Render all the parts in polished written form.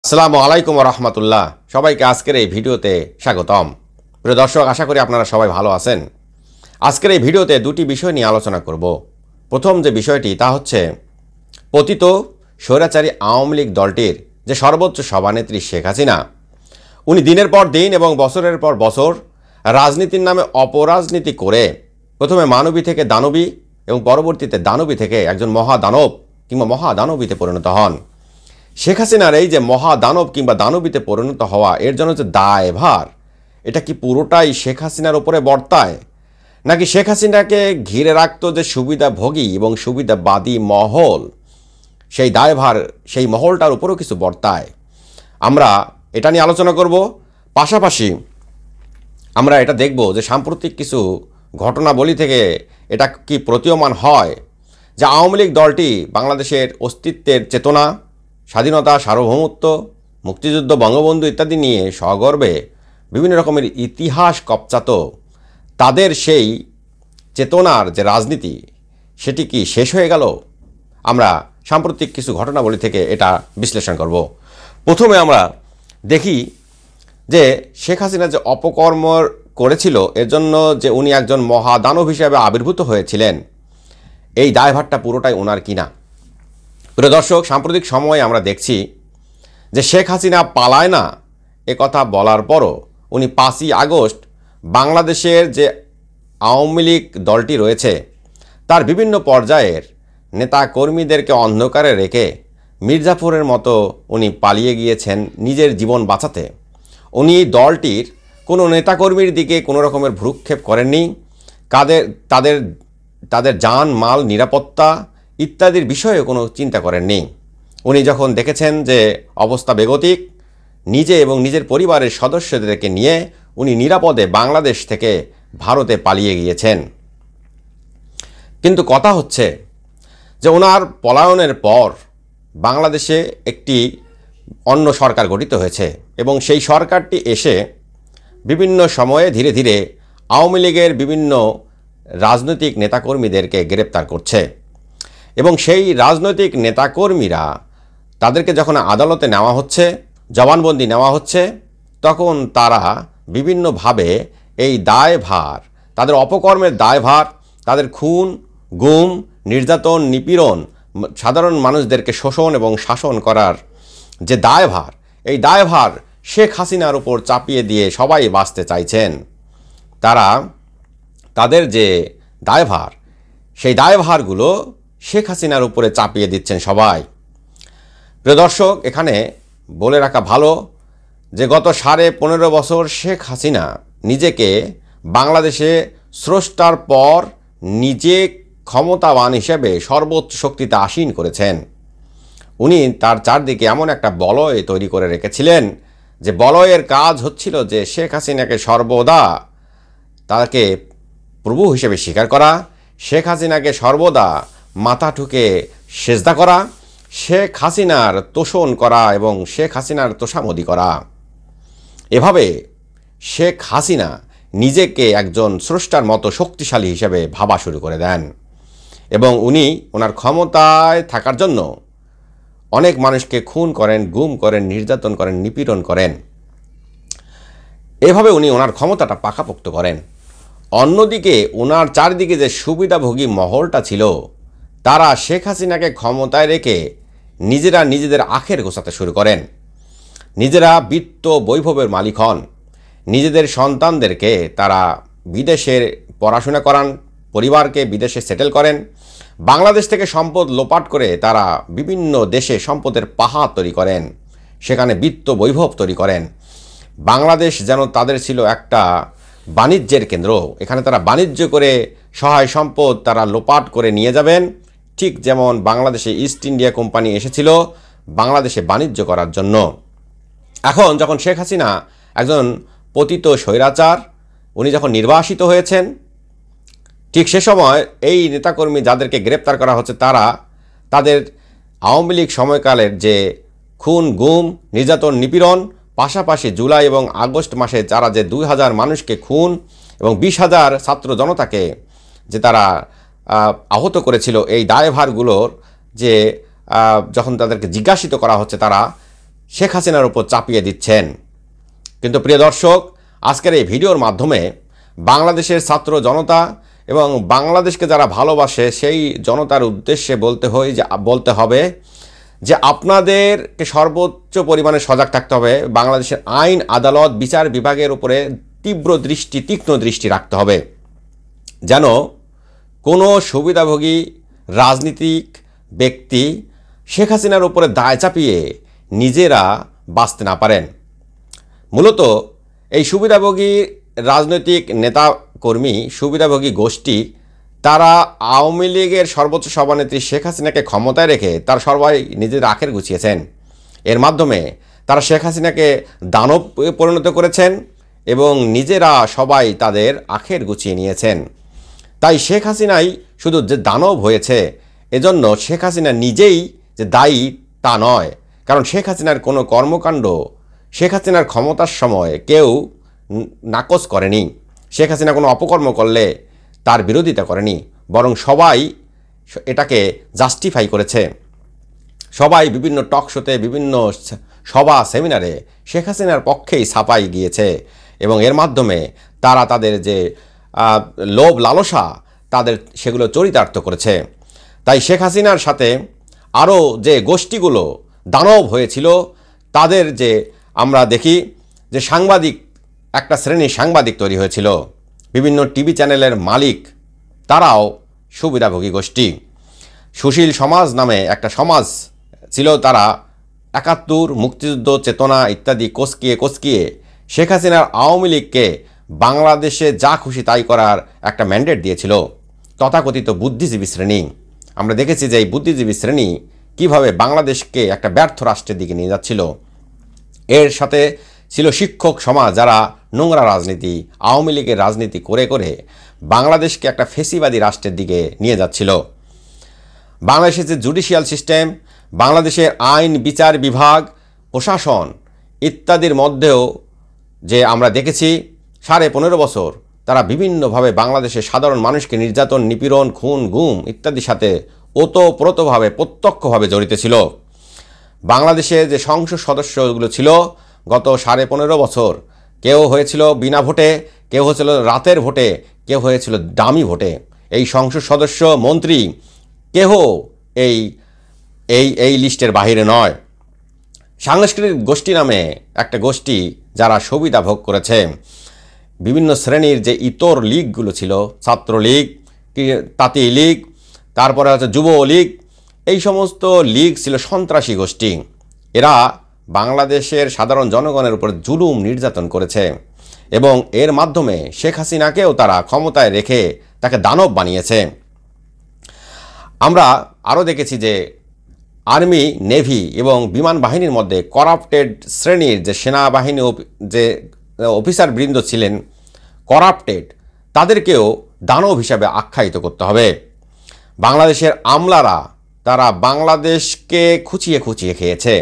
আসসালামু আলাইকুম রহমতুল্লাহ। সবাইকে আজকের এই ভিডিওতে স্বাগতম। প্রিয় দর্শক, আশা করি আপনারা সবাই ভালো আছেন। আজকের এই ভিডিওতে দুটি বিষয় নিয়ে আলোচনা করব। প্রথম যে বিষয়টি তা হচ্ছে পতিত স্বৈরাচারী আওয়ামী লীগ দলটির যে সর্বোচ্চ সভানেত্রী শেখ হাসিনা, উনি দিনের পর দিন এবং বছরের পর বছর রাজনীতির নামে অপরাজনীতি করে প্রথমে মানবী থেকে দানবী এবং পরবর্তীতে দানবী থেকে একজন মহাদানব কিংবা মহাদানবীতে পরিণত হন। শেখ হাসিনার এই যে মহাদানব কিংবা দানবীতে পরিণত হওয়া, এর জন্য যে দায়ভার, এটা কি পুরোটাই শেখ হাসিনার উপরে বর্তায়, নাকি শেখ হাসিনাকে ঘিরে রাখত যে সুবিধাভোগী এবং সুবিধাবাদী মহল, সেই দায়ভার সেই মহলটার উপরও কিছু বর্তায়? আমরা এটা নিয়ে আলোচনা করব। পাশাপাশি আমরা এটা দেখব যে সাম্প্রতিক কিছু ঘটনাবলী থেকে এটা কি প্রতীয়মান হয় যে আওয়ামী লীগ দলটি বাংলাদেশের অস্তিত্বের চেতনা, স্বাধীনতা, সার্বভৌমত্ব, মুক্তিযুদ্ধ, বঙ্গবন্ধু ইত্যাদি নিয়ে সগর্বে বিভিন্ন রকমের ইতিহাস কপচাত তাদের সেই চেতনার যে রাজনীতি, সেটি কি শেষ হয়ে গেল? আমরা সাম্প্রতিক কিছু ঘটনাবলী থেকে এটা বিশ্লেষণ করব। প্রথমে আমরা দেখি যে শেখ হাসিনা যে অপকর্ম করেছিল, এর জন্য যে উনি একজন মহাদানব হিসেবে আবির্ভূত হয়েছিলেন, এই দায়ভারটা পুরোটাই ওনার কিনা। প্রিয় দর্শক, সাম্প্রতিক সময়ে আমরা দেখছি যে শেখ হাসিনা পালায় না এ কথা বলার পরও উনি 5ই আগস্ট বাংলাদেশের যে আওয়ামী লীগ দলটি রয়েছে তার বিভিন্ন পর্যায়ের নেতা কর্মীদেরকে অন্ধকারে রেখে মির্জাফরের মতো উনি পালিয়ে গিয়েছেন নিজের জীবন বাঁচাতে। উনি দলটির কোনো নেতাকর্মীর দিকে কোনো রকমের ভ্রুক্ষেপ করেননি। তাদের জান মাল, নিরাপত্তা ইত্যাদির বিষয়ে কোনো চিন্তা করেননি। উনি যখন দেখেছেন যে অবস্থা বেগতিক, নিজে এবং নিজের পরিবারের সদস্যদেরকে নিয়ে উনি নিরাপদে বাংলাদেশ থেকে ভারতে পালিয়ে গিয়েছেন। কিন্তু কথা হচ্ছে যে ওনার পলায়নের পর বাংলাদেশে একটি অন্য সরকার গঠিত হয়েছে এবং সেই সরকারটি এসে বিভিন্ন সময়ে ধীরে ধীরে আওয়ামী লীগের বিভিন্ন রাজনৈতিক নেতাকর্মীদেরকে গ্রেপ্তার করছে এবং সেই রাজনৈতিক নেতাকর্মীরা তাদেরকে যখন আদালতে নেওয়া হচ্ছে, জবানবন্দি নেওয়া হচ্ছে, তখন তারা বিভিন্নভাবে এই দায়ভার, তাদের অপকর্মের দায়ভার, তাদের খুন, গুম, নির্যাতন, নিপীড়ন, সাধারণ মানুষদেরকে শোষণ এবং শাসন করার যে দায়ভার, এই দায়ভার শেখ হাসিনার উপর চাপিয়ে দিয়ে সবাই বাঁচতে চাইছেন। তারা তাদের যে দায়ভার, সেই দায়ভারগুলো শেখ হাসিনার উপরে চাপিয়ে দিচ্ছেন সবাই। প্রিয় দর্শক, এখানে বলে রাখা ভালো যে গত 15.5 বছর শেখ হাসিনা নিজেকে বাংলাদেশে স্রষ্টার পর নিজে ক্ষমতাবান হিসেবে সর্বোচ্চ শক্তিতে আসীন করেছেন। উনি তার চারদিকে এমন একটা বলয় তৈরি করে রেখেছিলেন যে বলয়ের কাজ হচ্ছিল যে শেখ হাসিনাকে সর্বদা তাকে প্রভু হিসেবে স্বীকার করা, শেখ হাসিনাকে সর্বদা মাথা ঠুকে সেজদা করা, শেখ হাসিনার তোষণ করা এবং শেখ হাসিনার তোষামদি করা। এভাবে শেখ হাসিনা নিজেকে একজন স্রষ্টার মতো শক্তিশালী হিসেবে ভাবা শুরু করে দেন এবং উনি ওনার ক্ষমতায় থাকার জন্য অনেক মানুষকে খুন করেন, গুম করেন, নির্যাতন করেন, নিপীড়ন করেন। এভাবে উনি ওনার ক্ষমতাটা পাকাপোক্ত করেন। অন্যদিকে ওনার চারদিকে যে সুবিধাভোগী মহলটা ছিল, তারা শেখ হাসিনাকে ক্ষমতায় রেখে নিজেরা নিজেদের আখের গোছাতে শুরু করেন। নিজেরা বিত্ত বৈভবের মালিক হন। নিজেদের সন্তানদেরকে তারা বিদেশের পড়াশোনা করান, পরিবারকে বিদেশে সেটেল করেন। বাংলাদেশ থেকে সম্পদ লোপাট করে তারা বিভিন্ন দেশে সম্পদের পাহাড় তৈরি করেন, সেখানে বিত্ত বৈভব তৈরি করেন। বাংলাদেশ যেন তাদের ছিল একটা বাণিজ্যের কেন্দ্র। এখানে তারা বাণিজ্য করে সহায় সম্পদ তারা লোপাট করে নিয়ে যাবেন, ঠিক যেমন বাংলাদেশে ইস্ট ইন্ডিয়া কোম্পানি এসেছিল বাংলাদেশে বাণিজ্য করার জন্য। এখন যখন শেখ হাসিনা একজন পতিত স্বৈরাচার, উনি যখন নির্বাসিত হয়েছেন, ঠিক সে সময় এই নেতাকর্মী যাদেরকে গ্রেপ্তার করা হচ্ছে তারা তাদের আওয়ামী লীগ সময়কালের যে খুন, গুম, নির্যাতন, নিপীড়ন, পাশাপাশি জুলাই এবং আগস্ট মাসে যারা যে 2000 মানুষকে খুন এবং 20,000 ছাত্র জনতাকে যে তারা আহত করেছিল, এই দায়ভারগুলোর যে যখন তাদেরকে জিজ্ঞাসিত করা হচ্ছে তারা শেখ হাসিনার উপর চাপিয়ে দিচ্ছেন। কিন্তু প্রিয় দর্শক, আজকের এই ভিডিওর মাধ্যমে বাংলাদেশের ছাত্র জনতা এবং বাংলাদেশকে যারা ভালোবাসে সেই জনতার উদ্দেশ্যে বলতে হবে যে আপনাদেরকে সর্বোচ্চ পরিমাণে সজাগ থাকতে হবে। বাংলাদেশের আইন, আদালত, বিচার বিভাগের উপরে তীক্ষ্ণ দৃষ্টি রাখতে হবে, যেন কোনো সুবিধাভোগী রাজনীতিক ব্যক্তি শেখ হাসিনার উপরে দায় চাপিয়ে নিজেরা বাঁচতে না পারেন। মূলত এই সুবিধাভোগী রাজনৈতিক নেতাকর্মী, সুবিধাভোগী গোষ্ঠী, তারা আওয়ামী লীগের সর্বোচ্চ সভানেত্রী শেখ হাসিনাকে ক্ষমতায় রেখে তারা সবাই নিজেদের আখের গুছিয়েছেন। এর মাধ্যমে তারা শেখ হাসিনাকে দানব পরিণত করেছেন এবং নিজেরা সবাই তাদের আখের গুছিয়ে নিয়েছেন। তাই শেখ হাসিনাই শুধু যে দানব হয়েছে, এজন্য শেখ হাসিনা নিজেই যে দায়ী তা নয়। কারণ শেখ হাসিনার কোনো কর্মকাণ্ড শেখ হাসিনার ক্ষমতার সময় কেউ নাকচ করেনি। শেখ হাসিনা কোনো অপকর্ম করলে তার বিরোধিতা করেনি, বরং সবাই এটাকে জাস্টিফাই করেছে। সবাই বিভিন্ন টক শোতে, বিভিন্ন সভা সেমিনারে শেখ হাসিনার পক্ষেই ছাপাই গিয়েছে এবং এর মাধ্যমে তারা তাদের যে লোভ লালসা তাদের সেগুলো চরিতার্থ করেছে। তাই শেখ হাসিনার সাথে আরও যে গোষ্ঠীগুলো দানব হয়েছিল, তাদের যে আমরা দেখি যে একটা শ্রেণীর সাংবাদিক তৈরি হয়েছিল, বিভিন্ন টিভি চ্যানেলের মালিক, তারাও সুবিধাভোগী গোষ্ঠী। সুশীল সমাজ নামে একটা সমাজ ছিল, তারা ৭১, মুক্তিযুদ্ধ চেতনা ইত্যাদি কসকিয়ে শেখ হাসিনার আওয়ামী লীগকে বাংলাদেশে যা খুশি তাই করার একটা ম্যান্ডেট দিয়েছিল। তথাকথিত বুদ্ধিজীবী শ্রেণী, আমরা দেখেছি যে এই বুদ্ধিজীবী শ্রেণী কিভাবে বাংলাদেশকে একটা ব্যর্থ রাষ্ট্রের দিকে নিয়ে যাচ্ছিল। এর সাথে ছিল শিক্ষক সমাজ, যারা নোংরা রাজনীতি, আওয়ামী লীগের রাজনীতি করে বাংলাদেশকে একটা ফেসিবাদী রাষ্ট্রের দিকে নিয়ে যাচ্ছিল। বাংলাদেশের যে জুডিশিয়াল সিস্টেম, বাংলাদেশের আইন, বিচার বিভাগ, প্রশাসন ইত্যাদির মধ্যেও যে আমরা দেখেছি 15.5 বছর তারা বিভিন্নভাবে বাংলাদেশের সাধারণ মানুষকে নির্যাতন, নিপীড়ন, খুন, গুম ইত্যাদির সাথে ওতপ্রোতভাবে প্রত্যক্ষভাবে জড়িত ছিল। বাংলাদেশের যে সংসদ সদস্যগুলো ছিল গত 15.5 বছর, কেউ হয়েছিল বিনা ভোটে, কেউ হয়েছিল রাতের ভোটে, কেউ হয়েছিল ডামি ভোটে। এই সংসদ সদস্য, মন্ত্রী কেহ এই লিস্টের বাহিরে নয়। সাংস্কৃতিক গোষ্ঠী নামে একটা গোষ্ঠী যারা সুবিধা ভোগ করেছে, বিভিন্ন শ্রেণীর যে ইতর লীগগুলো ছিল, ছাত্রলীগ, তাঁতি লীগ, তারপরে হচ্ছে যুব লীগ, এই সমস্ত লীগ ছিল সন্ত্রাসী গোষ্ঠী। এরা বাংলাদেশের সাধারণ জনগণের উপর জুলুম নির্যাতন করেছে এবং এর মাধ্যমে শেখ হাসিনাকেও তারা ক্ষমতায় রেখে তাকে দানব বানিয়েছে। আমরা আরও দেখেছি যে আর্মি, নেভি এবং বিমান বাহিনীর মধ্যে করাপ্টেড শ্রেণীর যে সেনাবাহিনী যে অফিসার বৃন্দ ছিলেন করাপ্টেড, তাদেরকেও দানব হিসাবে আখ্যায়িত করতে হবে। বাংলাদেশের আমলারা তারা বাংলাদেশকে খুঁচিয়ে খেয়েছে।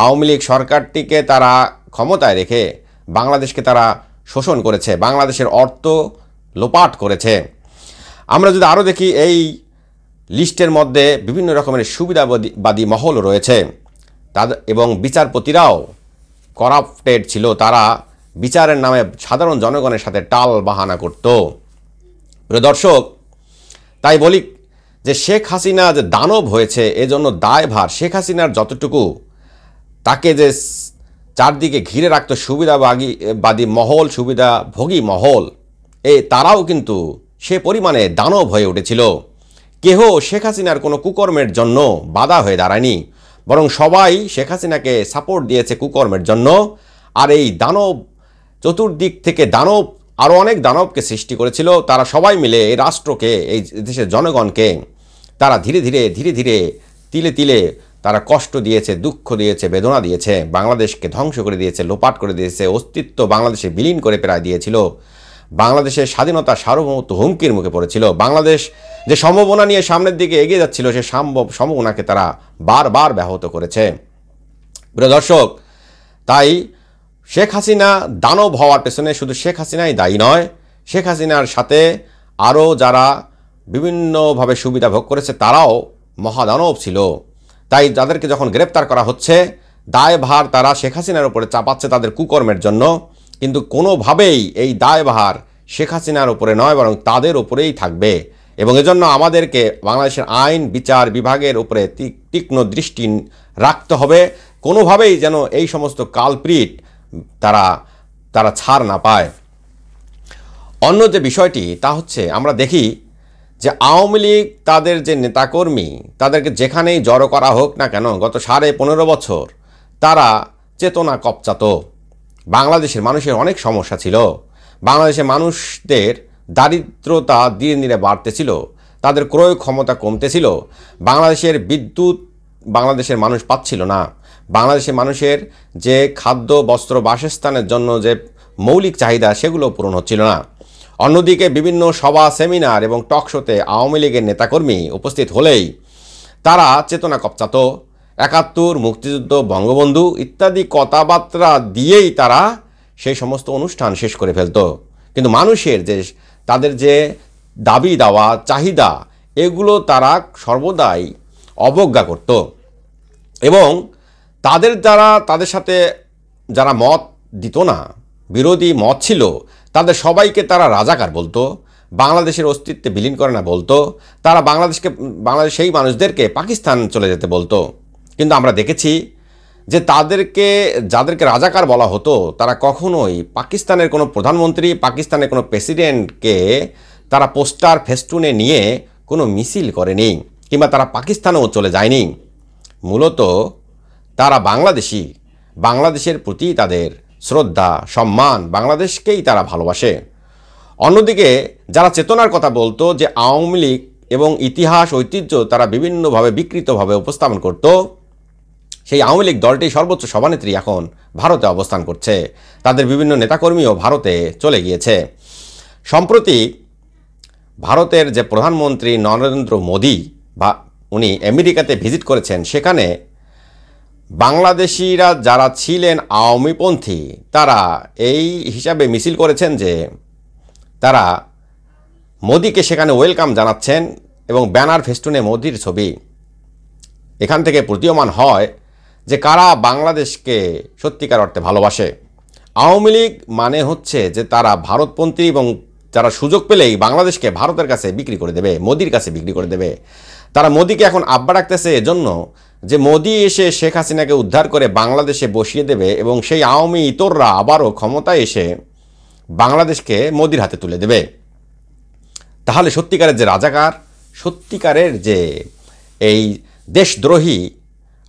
আওয়ামী লীগ সরকারটিকে তারা ক্ষমতায় রেখে বাংলাদেশকে তারা শোষণ করেছে, বাংলাদেশের অর্থ লোপাট করেছে। আমরা যদি আরও দেখি, এই লিস্টের মধ্যে বিভিন্ন রকমের সুবিধাবাদী মহল রয়েছে এবং বিচারপতিরাও করাপ্টেড ছিল। তারা বিচারের নামে সাধারণ জনগণের সাথে টাল বাহানা করত। প্রিয় দর্শক, তাই বলি যে শেখ হাসিনা যে দানব হয়েছে, এজন্য দায়ভার শেখ হাসিনার যতটুকু, তাকে যে চারদিকে ঘিরে রাখত সুবিধাবাদী মহল, সুবিধাভোগী মহল, তারাও কিন্তু সে পরিমাণে দানব হয়ে উঠেছিল। কেহ শেখ হাসিনার কোনো কুকর্মের জন্য বাধা হয়ে দাঁড়ায়নি, বরং সবাই শেখ হাসিনাকে সাপোর্ট দিয়েছে কুকর্মের জন্য। আর এই দানব চতুর্দিক থেকে আরও অনেক দানবকে সৃষ্টি করেছিল। তারা সবাই মিলে এই রাষ্ট্রকে, এই দেশের জনগণকে তারা ধীরে ধীরে তিলে তারা কষ্ট দিয়েছে, দুঃখ দিয়েছে, বেদনা দিয়েছে, বাংলাদেশকে ধ্বংস করে দিয়েছে, লোপাট করে দিয়েছে, অস্তিত্ব বাংলাদেশে বিলীন করে প্রায় দিয়েছিল। বাংলাদেশের স্বাধীনতা সার্বভৌমত্ব হুমকির মুখে পড়েছিল। বাংলাদেশ যে সম্ভাবনা নিয়ে সামনের দিকে এগিয়ে যাচ্ছিল, সে সম্ভাবনাকে তারা বারবার ব্যাহত করেছে। প্রিয় দর্শক, তাই শেখ হাসিনা দানব হওয়ার পেছনে শুধু শেখ হাসিনাই দায়ী নয়, শেখ হাসিনার সাথে আরও যারা বিভিন্নভাবে সুবিধা ভোগ করেছে তারাও মহাদানব ছিল। তাই যাদেরকে যখন গ্রেপ্তার করা হচ্ছে দায়ভার তারা শেখ হাসিনার উপরে চাপাচ্ছে তাদের কুকর্মের জন্য, কিন্তু কোনোভাবেই এই দায়ভার শেখ হাসিনার উপরে নয়, বরং তাদের উপরেই থাকবে। এবং এজন্য আমাদেরকে বাংলাদেশের আইন বিচার বিভাগের উপরে তীক্ষ্ণ দৃষ্টি রাখতে হবে, কোনোভাবেই যেন এই সমস্ত কালপ্রিট তারা ছাড় না পায়। অন্য যে বিষয়টি তা হচ্ছে, আমরা দেখি যে আওয়ামী লীগ তাদের যে নেতাকর্মী তাদেরকে যেখানেই জড়ো করা হোক না কেন, গত 15.5 বছর তারা চেতনা কপচাত। বাংলাদেশের মানুষের অনেক সমস্যা ছিল, বাংলাদেশের মানুষদের দারিদ্রতা ধীরে ধীরে বাড়তেছিল, তাদের ক্রয় ক্ষমতা কমতেছিল, বাংলাদেশের বিদ্যুৎ বাংলাদেশের মানুষ পাচ্ছিল না, বাংলাদেশের মানুষের যে খাদ্য বস্ত্র বাসস্থানের জন্য যে মৌলিক চাহিদা সেগুলো পূরণ হচ্ছিল না। অন্যদিকে বিভিন্ন সভা সেমিনার এবং টক শোতে আওয়ামী লীগের নেতাকর্মী উপস্থিত হলেই তারা চেতনা কপচাত, 71 মুক্তিযুদ্ধ বঙ্গবন্ধু ইত্যাদি কথাবার্তা দিয়েই তারা সেই সমস্ত অনুষ্ঠান শেষ করে ফেলত। কিন্তু মানুষের যে তাদের যে দাবি দাওয়া চাহিদা এগুলো তারা সর্বদাই অবজ্ঞা করত, এবং তাদের সাথে যারা মত দিত না, বিরোধী মত ছিল, তাদের সবাইকে তারা রাজাকার বলতো, বাংলাদেশের অস্তিত্বে বিলীন করে না বলতো, তারা বাংলাদেশ সেই মানুষদেরকে পাকিস্তান চলে যেতে বলতো। কিন্তু আমরা দেখেছি যে যাদেরকে রাজাকার বলা হতো তারা কখনোই পাকিস্তানের কোনো প্রধানমন্ত্রী, পাকিস্তানের কোনো প্রেসিডেন্টকে তারা পোস্টার ফেস্টুনে নিয়ে কোনো মিছিল করেনি, কিংবা তারা পাকিস্তানেও চলে যায়নি। মূলত তারা বাংলাদেশের প্রতি তাদের শ্রদ্ধা সম্মান, বাংলাদেশকেই তারা ভালোবাসে। অন্যদিকে যারা চেতনার কথা বলতো যে আওয়ামী লীগ এবং ইতিহাস ঐতিহ্য তারা বিভিন্নভাবে বিকৃতভাবে উপস্থাপন করত, সেই আওয়ামী লীগ দলটি সর্বোচ্চ সভানেত্রী এখন ভারতে অবস্থান করছে, তাদের বিভিন্ন নেতাকর্মীও ভারতে চলে গিয়েছে। সম্প্রতি ভারতের যে প্রধানমন্ত্রী নরেন্দ্র মোদী উনি আমেরিকাতে ভিজিট করেছেন, সেখানে বাংলাদেশিরা যারা ছিলেন আওয়ামীপন্থী তারা এই হিসাবে মিছিল করেছেন যে তারা মোদীকে সেখানে ওয়েলকাম জানাচ্ছেন, এবং ব্যানার ফেস্টুনে মোদীর ছবি। এখান থেকে প্রতীয়মান হয় যে কারা বাংলাদেশকে সত্যিকার অর্থে ভালোবাসে। আওয়ামী লীগ মানে হচ্ছে যে তারা ভারতপন্থী, এবং যারা সুযোগ পেলেই বাংলাদেশকে ভারতের কাছে বিক্রি করে দেবে, মোদীর কাছে বিক্রি করে দেবে। তারা মোদীকে এখন আব্বা ডাকতেছে এজন্য যে মোদী এসে শেখ হাসিনাকে উদ্ধার করে বাংলাদেশে বসিয়ে দেবে, এবং সেই আওয়ামী ইতররা আবারও ক্ষমতায় এসে বাংলাদেশকে মোদীর হাতে তুলে দেবে। তাহলে সত্যিকারের যে রাজাকার, সত্যিকারের যে এই দেশদ্রোহী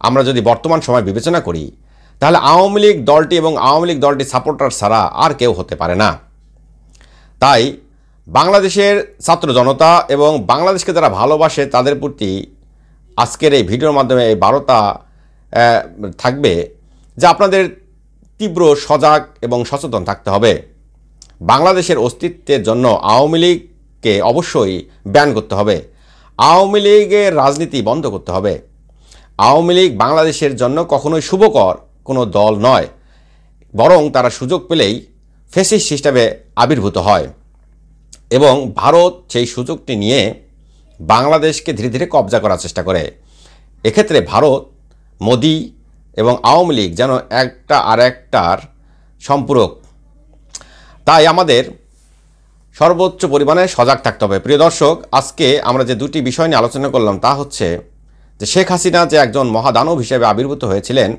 আমরা যদি বর্তমান সময় বিবেচনা করি, তাহলে আওয়ামী লীগ দলটি এবং আওয়ামী লীগ দলটি সাপোর্টার ছাড়া আর কেউ হতে পারে না। তাই বাংলাদেশের ছাত্র জনতা এবং বাংলাদেশকে যারা ভালোবাসে তাদের প্রতি আজকের এই ভিডিওর মাধ্যমে এই বার্তা থাকবে যে আপনাদের তীব্র সজাগ এবং সচেতন থাকতে হবে। বাংলাদেশের অস্তিত্বের জন্য আওয়ামী লীগকে অবশ্যই ব্যান করতে হবে, আওয়ামী লীগের রাজনীতি বন্ধ করতে হবে। আওয়ামী লীগ বাংলাদেশের জন্য কখনোই শুভকর কোনো দল নয়, বরং তারা সুযোগ পেলেই ফ্যাসিস্ট হিসাবে আবির্ভূত হয়, এবং ভারত সেই সুযোগটি নিয়ে বাংলাদেশকে ধীরে ধীরে কবজা করার চেষ্টা করে। এক্ষেত্রে ভারত, মোদী এবং আওয়ামী লীগ যেন একটা আর একটার সম্পূরক। তাই আমাদের সর্বোচ্চ পরিমাণে সজাগ থাকতে হবে। প্রিয় দর্শক, আজকে আমরা যে দুটি বিষয় নিয়ে আলোচনা করলাম তা হচ্ছে যে শেখ হাসিনা যে একজন মহাদানব হিসেবে আবির্ভূত হয়েছিলেন,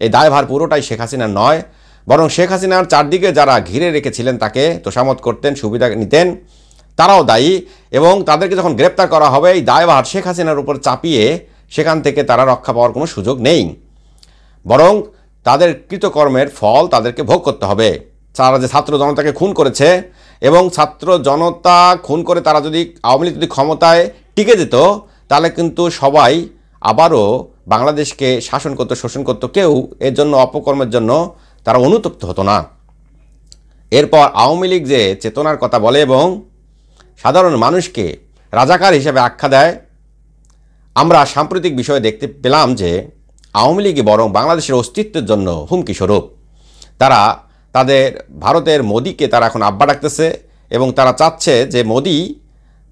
এই দায়ভার পুরোটাই শেখ হাসিনার নয়, বরং শেখ হাসিনার চারদিকে যারা ঘিরে রেখেছিলেন, তাকে তোষামত করতেন, সুবিধা নিতেন, তারাও দায়ী। এবং তাদেরকে যখন গ্রেপ্তার করা হবে, এই দায়ভার শেখ হাসিনার উপর চাপিয়ে সেখান থেকে তারা রক্ষা পাওয়ার কোনো সুযোগ নেই, বরং তাদের কৃতকর্মের ফল তাদেরকে ভোগ করতে হবে। তারা যে ছাত্র জনতাকে খুন করেছে, এবং ছাত্র জনতা খুন করে তারা যদি আওয়ামী লীগ যদি ক্ষমতায় টিকে যেত, তাহলে কিন্তু সবাই আবারও বাংলাদেশকে শাসন করতো, শোষণ করতো, কেউ এর জন্য অপকর্মের জন্য তারা অনুতপ্ত হতো না। এরপর আওয়ামী লীগ যে চেতনার কথা বলে এবং সাধারণ মানুষকে রাজাকার হিসেবে আখ্যা দেয়, আমরা সাম্প্রতিক বিষয়ে দেখতে পেলাম যে আওয়ামী লীগই বরং বাংলাদেশের অস্তিত্বের জন্য হুমকি স্বরূপ। তারা তাদের ভারতের মোদীকে তারা এখন আব্বা ডাকতেছে, এবং তারা চাচ্ছে যে মোদী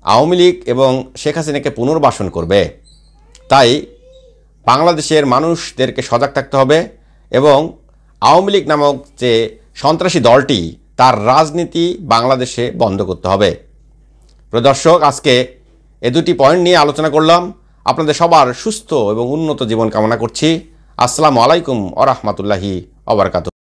আওয়ামী লীগ এবং শেখ হাসিনাকে পুনর্বাসন করবে। তাই বাংলাদেশের মানুষদেরকে সজাগ থাকতে হবে এবং আওয়ামী লীগ নামক যে সন্ত্রাসী দলটি তার রাজনীতি বাংলাদেশে বন্ধ করতে হবে। প্রিয় দর্শক, আজকে এ দুটি পয়েন্ট নিয়ে আলোচনা করলাম। আপনাদের সবার সুস্থ এবং উন্নত জীবন কামনা করছি। আসসালামু আলাইকুম ওয়া রাহমাতুল্লাহি ওয়া বারাকাতুহু।